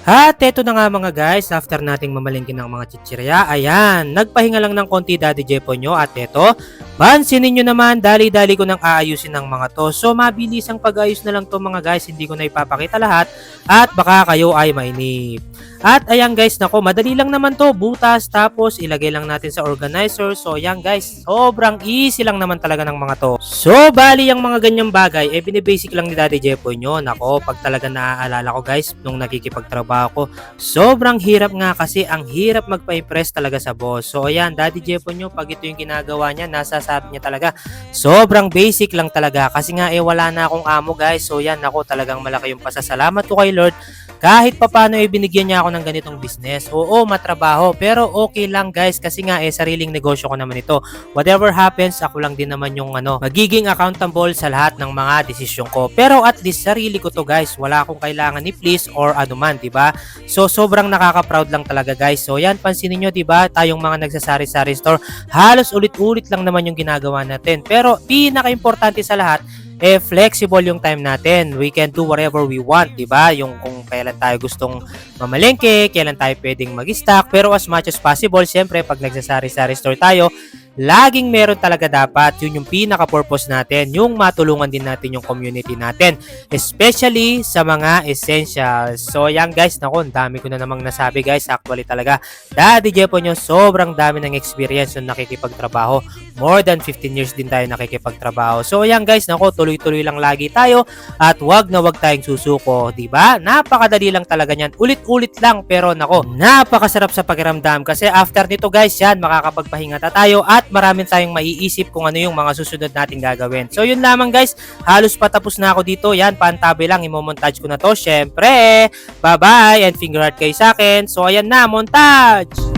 At eto na nga mga guys, after nating mamalingkin ng mga chichirya, ayan, nagpahinga lang ng konti Daddy Jepo nyo at eto, pansinin nyo naman, dali-dali ko nang aayusin ng mga to. So mabilis ang pag-ayos na lang to mga guys, hindi ko na ipapakita lahat at baka kayo ay mainip. At ayan guys, nako, madali lang naman to, butas tapos ilagay lang natin sa organizer. So ayan guys, sobrang easy lang naman talaga ng mga to. So bali ang mga ganyang bagay, binibasic lang ni Daddy Jepo nyo. Nako, pag talaga naaalala ko guys, nung nakikipagtrabaho ko, sobrang hirap nga kasi ang hirap magpa-impress talaga sa boss. So ayan, Daddy Jepo nyo, pag ito yung ginagawa niya, nasasabi niya talaga, sobrang basic lang talaga. Kasi nga wala na akong amo guys. So yan, nako, talagang malaki yung pasasalamat ko kay Lord. Kahit papano binigyan niya ako ng ganitong business. Oo, matrabaho, pero okay lang guys kasi nga sariling negosyo ko naman ito. Whatever happens, ako lang din naman yung magiging accountable sa lahat ng mga desisyon ko. Pero at least sarili ko to guys. Wala akong kailangan ni please or anuman, 'di ba? So sobrang nakaka-proud lang talaga guys. So yan, pansinin niyo 'di ba, tayong mga nagsasari-sari store, halos ulit-ulit lang naman yung ginagawa natin. Pero pinaka-importante sa lahat, flexible yung time natin. We can do whatever we want, 'di ba? Yung kung kailan tayo gustong mamalengke, kailan tayo pwedeng mag-stock, pero as much as possible, syempre pag nagsasari-sari store tayo, laging meron talaga dapat. Yun yung pinaka-purpose natin, yung matulungan din natin yung community natin, especially sa mga essentials. So yan guys, naku, ang dami ko na namang nasabi guys. Actually talaga, Daddy Jepo nyo, sobrang dami ng experience nung nakikipagtrabaho. More than 15 years din tayo nakikipagtrabaho. So yan guys, naku, tuloy-tuloy lang lagi tayo at wag na wag tayong susuko, di ba? Napakadali lang talaga niyan. Ulit-ulit lang, pero nako, napakasarap sa pakiramdam kasi after nito guys, yan, makakapagpahinga na tayo at marami tayong maiisip kung ano yung mga susunod nating gagawin. So yun lamang guys, halos patapos na ako dito. Yan, pantabi lang, imo-montage ko na to. Syempre, bye-bye and finger heart kayo sa akin. So ayan na, montage!